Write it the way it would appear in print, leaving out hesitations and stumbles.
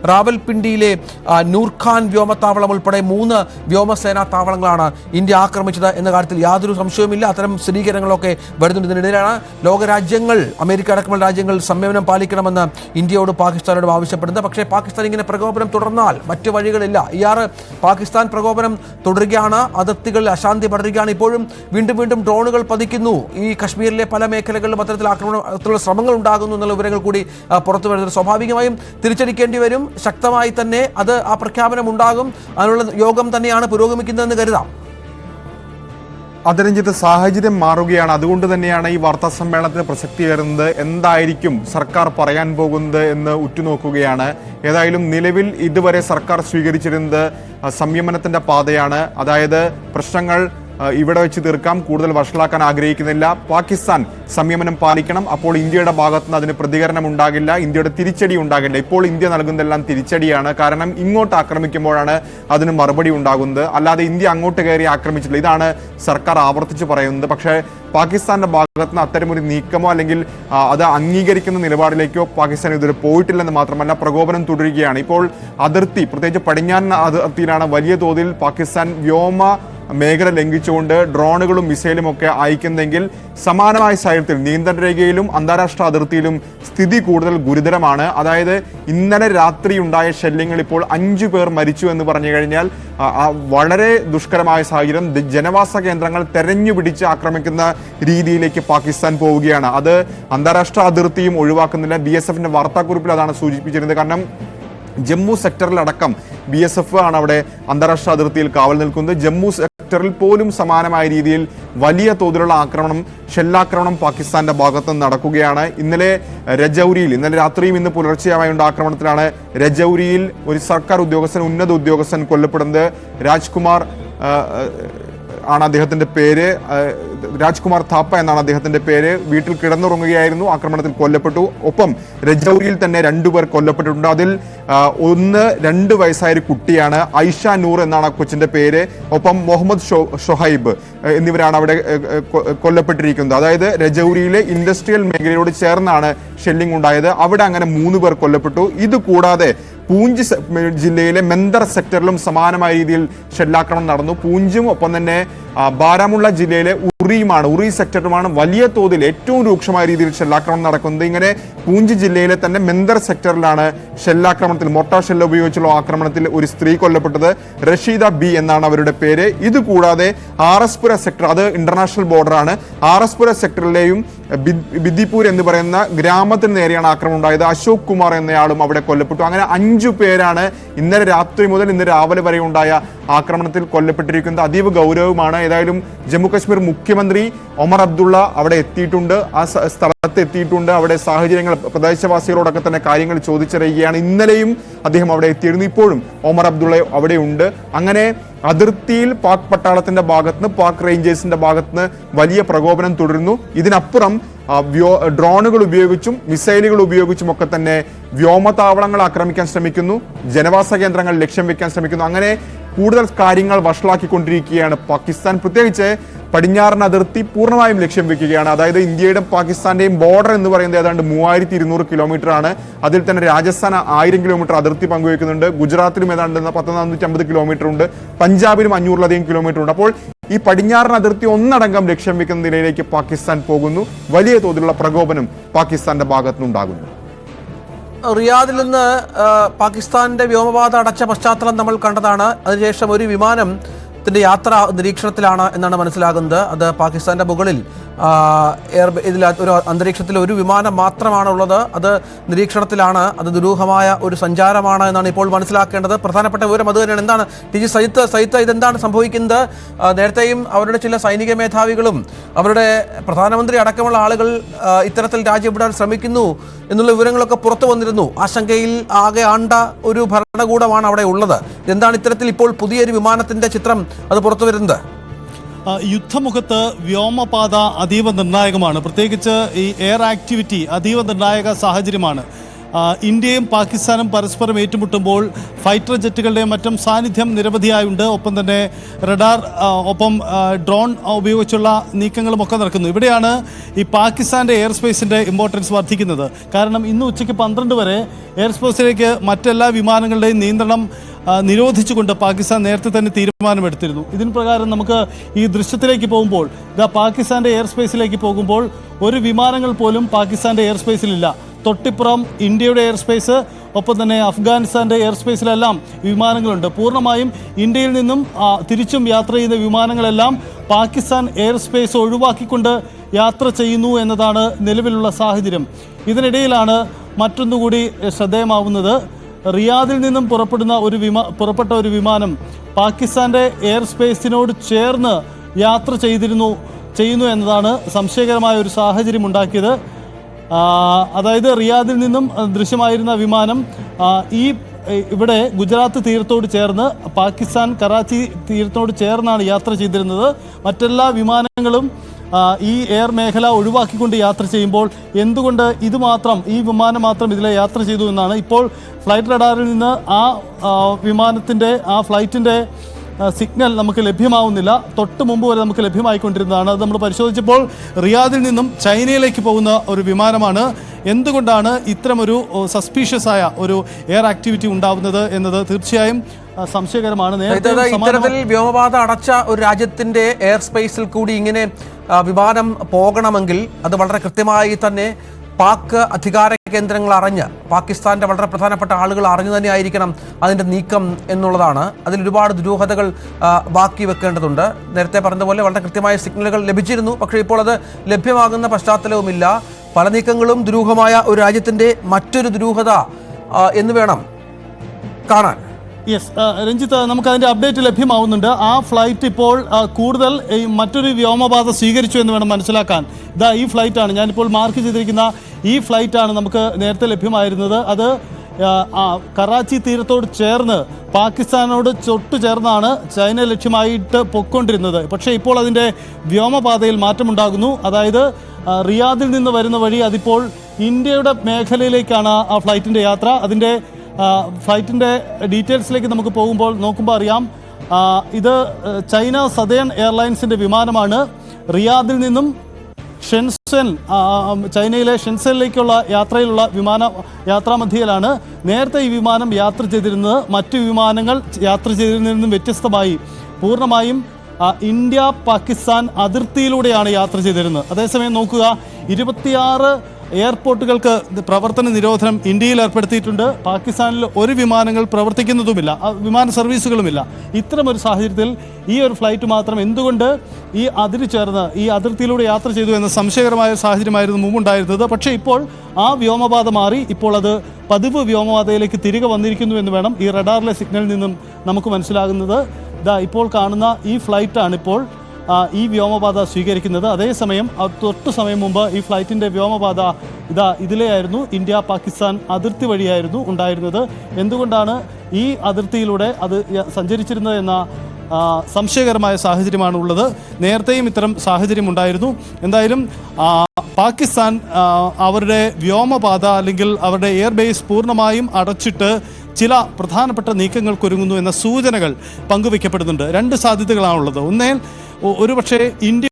റാവൽപിണ്ടിയിലെ നൂർഖാൻ വ്യോമത്താവളം ഉൾപ്പെടെ 3 വ്യോമസേനാ താവളങ്ങളാണ് ഇന്ത്യ ആക്രമിച്ചത് എന്ന കാര്യത്തിൽ യാതൊരു സംശയവുമില്ല. അത്തരം സ്ഥിരീകരണങ്ങളൊക്കെ വരുന്നുണ്ട്. ഇതിനിടയിലാണ് ലോകരാജ്യങ്ങൾ, അമേരിക്ക അടക്കമുള്ള രാജ്യങ്ങൾ സംയമനം പാലിക്കണമെന്ന് ഇന്ത്യയോട് പാകിസ്ഥാനോട് ആവശ്യപ്പെടുന്നത്. പക്ഷേ പാകിസ്ഥാൻ ഇങ്ങനെ പ്രകോപനം തുടർന്നാൽ മറ്റു വഴികളില്ല. പാകിസ്ഥാൻ പ്രകോപനം തുടരുകയാണ്, അതിർത്തികളിൽ അശാന്തി പടരുകയാണ്. ഇപ്പോഴും വീണ്ടും ഡ്രോണുകൾ പതിക്കുന്നു. ഈ കശ്മീരിലെ പല മേഖലകളിലും അത്തരത്തിലുള്ള ശ്രമങ്ങൾ ഉണ്ടാകുന്നു എന്നുള്ള വിവരങ്ങൾ കൂടി പുറത്തു വരുന്നത്. സ്വാഭാവികമായും തിരിച്ചടിക്കേണ്ടി വരും. ശക്തമായി തന്നെ ആ പ്രഖ്യാപനം ഉണ്ടാകും. അതിനുള്ള യോഗം തന്നെയാണ് പുരോഗമിക്കുന്നതെന്ന് കരുതാം. അതരഞ്ജിത്ത്, സാഹചര്യം മാറുകയാണ്. അതുകൊണ്ട് തന്നെയാണ് ഈ വാർത്താ സമ്മേളനത്തിന് പ്രസക്തി വരുന്നത്. എന്തായിരിക്കും സർക്കാർ പറയാൻ പോകുന്നത് എന്ന് ഉറ്റുനോക്കുകയാണ്. ഏതായാലും നിലവിൽ ഇതുവരെ സർക്കാർ സ്വീകരിച്ചിരുന്നത് സംയമനത്തിന്റെ പാതയാണ്. അതായത് പ്രശ്നങ്ങൾ ഇവിടെ വെച്ച് തീർക്കാം, കൂടുതൽ വഷളാക്കാൻ ആഗ്രഹിക്കുന്നില്ല. പാകിസ്ഥാൻ സംയമനം പാലിക്കണം, അപ്പോൾ ഇന്ത്യയുടെ ഭാഗത്തുനിന്ന് അതിന് പ്രതികരണം ഉണ്ടാകില്ല, ഇന്ത്യയുടെ തിരിച്ചടി ഉണ്ടാകില്ല. ഇപ്പോൾ ഇന്ത്യ നൽകുന്നതെല്ലാം തിരിച്ചടിയാണ്. കാരണം ഇങ്ങോട്ട് ആക്രമിക്കുമ്പോഴാണ് അതിന് മറുപടി ഉണ്ടാകുന്നത്, അല്ലാതെ ഇന്ത്യ അങ്ങോട്ട് കയറി ആക്രമിച്ചിട്ടില്ല. ഇതാണ് സർക്കാർ ആവർത്തിച്ച് പറയുന്നത്. പക്ഷേ പാകിസ്ഥാന്റെ ഭാഗത്തുനിന്ന് അത്തരമൊരു നീക്കമോ അല്ലെങ്കിൽ അത് അംഗീകരിക്കുന്ന നിലപാടിലേക്കോ പാകിസ്ഥാൻ ഇതുവരെ പോയിട്ടില്ലെന്ന് മാത്രമല്ല, പ്രകോപനം തുടരുകയാണ്. ഇപ്പോൾ അതിർത്തി, പ്രത്യേകിച്ച് പടിഞ്ഞാറൻ അതിർത്തിയിലാണ് വലിയ തോതിൽ പാകിസ്ഥാൻ വ്യോമ മേഖല ലംഘിച്ചുകൊണ്ട് ഡ്രോണുകളും മിസൈലും ഒക്കെ അയക്കുന്നെങ്കിൽ സമാനമായ സാഹചര്യത്തിൽ നിയന്ത്രണ രേഖയിലും അന്താരാഷ്ട്ര അതിർത്തിയിലും സ്ഥിതി കൂടുതൽ ഗുരുതരമാണ്. അതായത് ഇന്നലെ രാത്രി ഉണ്ടായ ഷെല്ലിങ്ങൾ ഇപ്പോൾ 5 പേർ മരിച്ചു എന്ന് പറഞ്ഞു കഴിഞ്ഞാൽ വളരെ ദുഷ്കരമായ സാഹചര്യം. ജനവാസ കേന്ദ്രങ്ങൾ തെരഞ്ഞുപിടിച്ച് ആക്രമിക്കുന്ന രീതിയിലേക്ക് പാകിസ്ഥാൻ പോവുകയാണ്. അത് അന്താരാഷ്ട്ര അതിർത്തിയും ഒഴിവാക്കുന്നില്ല. BSFന്റെ വാർത്താക്കുറിപ്പിൽ അതാണ് സൂചിപ്പിച്ചിരുന്നത്. കാരണം ജമ്മു സെക്ടറിലടക്കം BSF ആണ് അവിടെ അന്താരാഷ്ട്ര അതിർത്തിയിൽ കാവൽ നിൽക്കുന്നത്. ജമ്മു സെക്ടറിൽ പോലും സമാനമായ രീതിയിൽ വലിയ തോതിലുള്ള ഷെല്ലാക്രമണം പാകിസ്ഥാന്റെ ഭാഗത്തുനിന്ന് നടക്കുകയാണ്. ഇന്നലെ രാത്രിയും ഇന്ന് പുലർച്ചെയുമായുള്ള ആക്രമണത്തിലാണ് രജൌരിയിൽ ഒരു സർക്കാർ ഉദ്യോഗസ്ഥൻ, ഉന്നത ഉദ്യോഗസ്ഥൻ കൊല്ലപ്പെടുന്നത്. രാജ്കുമാർ ആണ് അദ്ദേഹത്തിന്റെ പേര്, രാജ്കുമാർ താപ്പ എന്നാണ് അദ്ദേഹത്തിന്റെ പേര്. വീട്ടിൽ കിടന്നുറങ്ങുകയായിരുന്നു, ആക്രമണത്തിൽ കൊല്ലപ്പെട്ടു. ഒപ്പം രജൌരിയിൽ തന്നെ 2 പേർ കൊല്ലപ്പെട്ടിട്ടുണ്ട്. അതിൽ 2 വയസ്സായ ഒരു കുട്ടിയാണ്, ഐഷ നൂർ എന്നാണ് കൊച്ചിന്റെ പേര്. ഒപ്പം മുഹമ്മദ് ഷൊഹൈബ് എന്നിവരാണ് അവിടെ കൊല്ലപ്പെട്ടിരിക്കുന്നത്. അതായത് രജൌരിയിലെ ഇൻഡസ്ട്രിയൽ മേഖലയോട് ചേർന്നാണ് ഷെല്ലിംഗ് ഉണ്ടായത്. അവിടെ അങ്ങനെ 3 പേർ കൊല്ലപ്പെട്ടു. ഇത് കൂടാതെ പൂഞ്ച് ജില്ലയിലെ മെന്തർ സെക്ടറിലും സമാനമായ രീതിയിൽ ഷെല്ലാക്രമണം നടന്നു. പൂഞ്ചും ഒപ്പം തന്നെ ബാരാമുള്ള ജില്ലയിലെ ഉറി സെക്ടറുമാണ് വലിയ തോതിൽ ഏറ്റവും രൂക്ഷമായ രീതിയിൽ ഷെല്ലാക്രമണം നടക്കുന്നത്. ഇങ്ങനെ പൂഞ്ച് ജില്ലയിലെ തന്നെ മെന്തർ സെക്ടറിലാണ് ഷെല്ലാക്രമണത്തിൽ, മോർട്ടാർ ഷെല്ല് ഉപയോഗിച്ചുള്ള ആക്രമണത്തിൽ ഒരു സ്ത്രീ കൊല്ലപ്പെട്ടത്. റഷീദ ബി എന്നാണ് അവരുടെ പേര്. ഇതുകൂടാതെ ആർഎസ്പുര സെക്ടർ, അത് ഇന്റർനാഷണൽ ബോർഡറാണ്, ആർഎസ്പുര സെക്ടറിലെയും ബിദ്ദിപൂർ എന്ന് പറയുന്ന ഗ്രാമത്തിന് നേരെയാണ് ആക്രമണം ഉണ്ടായത്. അശോക് കുമാർ എന്നയാളും അവിടെ കൊല്ലപ്പെട്ടു. അങ്ങനെ 5 പേരാണ് ഇന്നലെ രാത്രി മുതൽ ഇന്ന് രാവിലെ വരെ ഉണ്ടായ ആക്രമണത്തിൽ കൊല്ലപ്പെട്ടിരിക്കുന്നത്. അതീവ ഗൗരവമാണ്. ഏതായാലും ജമ്മു കശ്മീർ മുഖ്യമന്ത്രി ഒമർ അബ്ദുള്ള അവിടെ എത്തിയിട്ടുണ്ട്, ആ സ്ഥലത്ത് എത്തിയിട്ടുണ്ട്. അവിടെ സാഹചര്യങ്ങൾ, പ്രദേശവാസികളോടൊക്കെ തന്നെ കാര്യങ്ങൾ ചോദിച്ചറിയുകയാണ്. ഇന്നലെയും അദ്ദേഹം അവിടെ എത്തിയിരുന്നു, ഇപ്പോഴും ഒമർ അബ്ദുള്ള അവിടെ ഉണ്ട്. അങ്ങനെ അതിർത്തിയിൽ പാക് പട്ടാളത്തിന്റെ ഭാഗത്തുനിന്ന്, പാക് റേഞ്ചേഴ്സിന്റെ ഭാഗത്തുനിന്ന് വലിയ പ്രകോപനം തുടരുന്നു. ഇതിനപ്പുറം ഡ്രോണുകൾ ഉപയോഗിച്ചും മിസൈലുകൾ ഉപയോഗിച്ചും ഒക്കെ തന്നെ വ്യോമതാവളങ്ങൾ ആക്രമിക്കാൻ ശ്രമിക്കുന്നു, ജനവാസ കേന്ദ്രങ്ങൾ ലക്ഷ്യം വെക്കാൻ ശ്രമിക്കുന്നു. അങ്ങനെ കൂടുതൽ കാര്യങ്ങൾ വഷളാക്കിക്കൊണ്ടിരിക്കുകയാണ് പാകിസ്ഥാൻ. പ്രത്യേകിച്ച് പടിഞ്ഞാറൻ അതിർത്തി പൂർണ്ണമായും ലക്ഷ്യം വെക്കുകയാണ്. അതായത് ഇന്ത്യയുടെ പാകിസ്ഥാന്റെയും ബോർഡർ എന്ന് പറയുന്നത് ഏതാണ്ട് 3200 കിലോമീറ്റർ ആണ്. അതിൽ തന്നെ രാജസ്ഥാൻ 1000 കിലോമീറ്റർ അതിർത്തി പങ്കുവെക്കുന്നുണ്ട്. ഗുജറാത്തിലും ഏതാണ്ട് 1450 കിലോമീറ്റർ ഉണ്ട്. പഞ്ചാബിലും 500ലധികം കിലോമീറ്റർ ഉണ്ട്. അപ്പോൾ ഈ പടിഞ്ഞാറൻ അതിർത്തി ഒന്നടങ്കം ലക്ഷ്യം വെക്കുന്ന നിലയിലേക്ക് പാകിസ്ഥാൻ പോകുന്നു. വലിയ തോതിലുള്ള പ്രകോപനം പാകിസ്ഥാന്റെ ഭാഗത്തുനിന്നുണ്ടാകുന്നു. റിയാദിൽ നിന്ന് പാകിസ്ഥാന്റെ വ്യോമപാത അടച്ച പശ്ചാത്തലം നമ്മൾ കണ്ടതാണ്. അതിനുശേഷം ഒരു വിമാനത്തിന്റെ യാത്ര നിരീക്ഷണത്തിലാണ് എന്നാണ് മനസ്സിലാകുന്നത്. അത് പാകിസ്ഥാന്റെ മുകളിൽ ഇതിൽ ഒരു അന്തരീക്ഷത്തിൽ ഒരു വിമാനം മാത്രമാണുള്ളത്. അത് നിരീക്ഷണത്തിലാണ്. അത് ദുരൂഹമായ ഒരു സഞ്ചാരമാണ് എന്നാണ് ഇപ്പോൾ മനസ്സിലാക്കേണ്ടത്. പ്രധാനപ്പെട്ട വിവരം അത് തന്നെയാണ്. എന്താണ് TG സജിത്ത്, ഇതെന്താണ് സംഭവിക്കുന്നത്? നേരത്തെയും അവരുടെ ചില സൈനിക മേധാവികളും അവരുടെ പ്രധാനമന്ത്രി അടക്കമുള്ള ആളുകൾ ഇത്തരത്തിൽ രാജ്യം വിടാൻ ശ്രമിക്കുന്നു എന്നുള്ള വിവരങ്ങളൊക്കെ പുറത്തു വന്നിരുന്നു. ആശങ്കയിൽ ആകെ ആണ്ട ഒരു ഭരണകൂടമാണ് അവിടെ ഉള്ളത്. എന്താണ് ഇത്തരത്തിൽ ഇപ്പോൾ പുതിയൊരു വിമാനത്തിന്റെ ചിത്രം അത് പുറത്തു വരുന്നത്? യുദ്ധമുഖത്ത് വ്യോമപാത അതീവ നിർണായകമാണ്. പ്രത്യേകിച്ച് ഈ എയർ ആക്ടിവിറ്റി അതീവ നിർണായക സാഹചര്യമാണ്. ഇന്ത്യയും പാകിസ്ഥാനും പരസ്പരം ഏറ്റുമുട്ടുമ്പോൾ ഫൈറ്റർ ജെറ്റുകളുടെയും മറ്റും സാന്നിധ്യം നിരവധിയായുണ്ട്. ഒപ്പം തന്നെ റഡാർ ഒപ്പം ഡ്രോൺ ഉപയോഗിച്ചുള്ള നീക്കങ്ങളുമൊക്കെ നടക്കുന്നു. ഇവിടെയാണ് ഈ പാകിസ്ഥാൻ്റെ എയർ സ്പേസിൻ്റെ ഇമ്പോർട്ടൻസ് വർദ്ധിക്കുന്നത്. കാരണം ഇന്ന് ഉച്ചയ്ക്ക് 12 വരെ എയർ സ്പേസിലേക്ക് മറ്റെല്ലാ വിമാനങ്ങളുടെയും നിയന്ത്രണം നിരോധിച്ചുകൊണ്ട് പാകിസ്ഥാൻ നേരത്തെ തന്നെ തീരുമാനമെടുത്തിരുന്നു. ഇതിന് പ്രകാരം നമുക്ക് ഈ ദൃശ്യത്തിലേക്ക് പോകുമ്പോൾ പാകിസ്ഥാൻ്റെ എയർ സ്പേസിലേക്ക് പോകുമ്പോൾ ഒരു വിമാനങ്ങൾ പോലും പാകിസ്ഥാൻ്റെ എയർ സ്പേസിലില്ല. തൊട്ടിപ്പുറം ഇന്ത്യയുടെ എയർ സ്പേസ്, ഒപ്പം തന്നെ അഫ്ഗാനിസ്ഥാൻ്റെ എയർ സ്പേസിലെല്ലാം വിമാനങ്ങളുണ്ട്. പൂർണ്ണമായും ഇന്ത്യയിൽ നിന്നും തിരിച്ചും യാത്ര ചെയ്യുന്ന വിമാനങ്ങളെല്ലാം പാകിസ്ഥാൻ എയർ സ്പേസ് ഒഴിവാക്കിക്കൊണ്ട് യാത്ര ചെയ്യുന്നു എന്നതാണ് നിലവിലുള്ള സാഹചര്യം. ഇതിനിടയിലാണ് മറ്റൊന്നുകൂടി ശ്രദ്ധേയമാവുന്നത്. റിയാദിൽ നിന്നും പുറപ്പെട്ട ഒരു വിമാനം പാകിസ്ഥാൻ്റെ എയർ സ്പേസിനോട് ചേർന്ന് യാത്ര ചെയ്യുന്നു എന്നതാണ് സംശയകരമായ ഒരു സാഹചര്യം ഉണ്ടാക്കിയത്. അതായത് റിയാദിൽ നിന്നും ദൃശ്യമായിരുന്ന വിമാനം ഇവിടെ ഗുജറാത്ത് തീരത്തോട് ചേർന്ന് പാകിസ്ഥാൻ കറാച്ചി തീരത്തോട് ചേർന്നാണ് യാത്ര ചെയ്തിരുന്നത്. മറ്റെല്ലാ വിമാനങ്ങളും ഈ എയർ മേഖല ഒഴിവാക്കിക്കൊണ്ട് യാത്ര ചെയ്യുമ്പോൾ എന്തുകൊണ്ട് ഈ വിമാനം മാത്രം ഇതിലെ യാത്ര ചെയ്തു എന്നാണ് ഇപ്പോൾ ഫ്ലൈറ്റ് റഡാറിൽ നിന്ന് ആ ഫ്ലൈറ്റിൻ്റെ സിഗ്നൽ നമുക്ക് ലഭ്യമാവുന്നില്ല. തൊട്ട് മുമ്പ് വരെ നമുക്ക് ലഭ്യമായിക്കൊണ്ടിരുന്നതാണ്. അത് നമ്മൾ പരിശോധിച്ചപ്പോൾ റിയാദിൽ നിന്നും ചൈനയിലേക്ക് പോകുന്ന ഒരു വിമാനമാണ്. എന്തുകൊണ്ടാണ് ഇത്തരമൊരു സസ്പീഷ്യസ് ആയ ഒരു എയർ ആക്ടിവിറ്റി ഉണ്ടാവുന്നത് എന്നത് തീർച്ചയായും സംശയകരമാണ്. ഇത്തരത്തിൽ വ്യോമപാത അടച്ച ഒരു രാജ്യത്തിന്റെ എയർ സ്പേസിൽ കൂടി ഇങ്ങനെ വിമാനം പോകണമെങ്കിൽ അത് വളരെ കൃത്യമായി തന്നെ പാക് അധികാര കേന്ദ്രങ്ങൾ അറിഞ്ഞ്, പാകിസ്ഥാന്റെ വളരെ പ്രധാനപ്പെട്ട ആളുകൾ അറിഞ്ഞു തന്നെ ആയിരിക്കണം അതിൻ്റെ നീക്കം എന്നുള്ളതാണ്. അതിൽ ഒരുപാട് ദുരൂഹതകൾ ബാക്കി വെക്കേണ്ടതുണ്ട്. നേരത്തെ പറഞ്ഞതുപോലെ വളരെ കൃത്യമായ സിഗ്നലുകൾ ലഭിച്ചിരുന്നു, പക്ഷേ ഇപ്പോൾ അത് ലഭ്യമാകുന്ന പശ്ചാത്തലവുമില്ല. പല നീക്കങ്ങളും ദുരൂഹമായ ഒരു രാജ്യത്തിൻ്റെ മറ്റൊരു ദുരൂഹത എന്ന് വേണം കാണാൻ. യെസ് രഞ്ജിത്ത്, നമുക്കതിൻ്റെ അപ്ഡേറ്റ് ലഭ്യമാവുന്നുണ്ട്. ആ ഫ്ലൈറ്റ് ഇപ്പോൾ കൂടുതൽ മറ്റൊരു വ്യോമപാത സ്വീകരിച്ചു എന്ന് വേണം മനസ്സിലാക്കാൻ. ഈ ഫ്ലൈറ്റാണ് ഞാനിപ്പോൾ മാർക്ക് ചെയ്തിരിക്കുന്ന ഈ ഫ്ലൈറ്റാണ് നമുക്ക് നേരത്തെ ലഭ്യമായിരുന്നത്. അത് കറാച്ചി തീരത്തോട് ചേർന്ന് പാകിസ്ഥാനോട് തൊട്ടു ചേർന്നാണ് ചൈന ലക്ഷ്യമായിട്ട് പൊയ്ക്കൊണ്ടിരുന്നത്. പക്ഷേ ഇപ്പോൾ അതിൻ്റെ വ്യോമപാതയിൽ മാറ്റമുണ്ടാകുന്നു. അതായത് റിയാദിൽ നിന്ന് വരുന്ന വഴി അതിപ്പോൾ ഇന്ത്യയുടെ മേഖലയിലേക്കാണ് ആ ഫ്ലൈറ്റിൻ്റെ യാത്ര. അതിൻ്റെ ഫ്ലൈറ്റിൻ്റെ ഡീറ്റെയിൽസിലേക്ക് നമുക്ക് നോക്കുമ്പോൾ അറിയാം, ഇത് ചൈന സതേൺ എയർലൈൻസിൻ്റെ വിമാനമാണ്. റിയാദിൽ നിന്നും ഷെൻസെൻ, ചൈനയിലെ ഷെൻസെനിലേക്കുള്ള യാത്രാമധ്യയിലാണ് നേരത്തെ ഈ വിമാനം യാത്ര ചെയ്തിരുന്നത്. മറ്റു വിമാനങ്ങൾ യാത്ര ചെയ്തിരുന്നതിൽ നിന്നും വ്യത്യസ്തമായി പൂർണ്ണമായും ഇന്ത്യ പാകിസ്ഥാൻ അതിർത്തിയിലൂടെയാണ് യാത്ര ചെയ്തിരുന്നത്. അതേസമയം നോക്കുക, 26 എയർപോർട്ടുകൾക്ക് പ്രവർത്തന നിരോധനം ഇന്ത്യയിൽ ഏർപ്പെടുത്തിയിട്ടുണ്ട്. പാകിസ്ഥാനിൽ ഒരു വിമാനങ്ങൾ പ്രവർത്തിക്കുന്നതുമില്ല, വിമാന സർവീസുകളുമില്ല. ഇത്തരമൊരു സാഹചര്യത്തിൽ ഈ ഒരു ഫ്ലൈറ്റ് മാത്രം എന്തുകൊണ്ട് ഈ അതിർത്തിയിലൂടെ യാത്ര ചെയ്തു എന്ന സംശയകരമായ ഒരു സാഹചര്യമായിരുന്നു മുമ്പുണ്ടായിരുന്നത്. പക്ഷേ ഇപ്പോൾ ആ വ്യോമപാത മാറി, ഇപ്പോൾ അത് പതിവ് വ്യോമപാതയിലേക്ക് തിരികെ വന്നിരിക്കുന്നു എന്ന് വേണം ഈ റഡാറിലെ സിഗ്നലിൽ നിന്നും നമുക്ക് മനസ്സിലാകുന്നത്. ഇപ്പോൾ കാണുന്ന ഈ ഫ്ലൈറ്റാണ് ഇപ്പോൾ ഈ വ്യോമപാത സ്വീകരിക്കുന്നത്. അതേസമയം തൊട്ടു സമയം മുമ്പ് ഈ ഫ്ലൈറ്റിൻ്റെ വ്യോമപാത ഇതിലെയായിരുന്നു, ഇന്ത്യ പാകിസ്ഥാൻ അതിർത്തി വഴിയായിരുന്നു ഉണ്ടായിരുന്നത്. എന്തുകൊണ്ടാണ് ഈ അതിർത്തിയിലൂടെ അത് സഞ്ചരിച്ചിരുന്നത് എന്ന സംശയകരമായ സാഹചര്യമാണ് ഉള്ളത്. നേരത്തെയും ഇത്തരം സാഹചര്യം ഉണ്ടായിരുന്നു. എന്തായാലും പാകിസ്ഥാൻ അവരുടെ വ്യോമപാത അല്ലെങ്കിൽ അവരുടെ എയർബേസ് പൂർണ്ണമായും അടച്ചിട്ട് ചില പ്രധാനപ്പെട്ട നീക്കങ്ങൾക്കൊരുങ്ങുന്നു എന്ന സൂചനകൾ പങ്കുവയ്ക്കപ്പെടുന്നുണ്ട്. 2 സാധ്യതകളാണുള്ളത്. ഒരുപക്ഷെ ഇന്ത്യ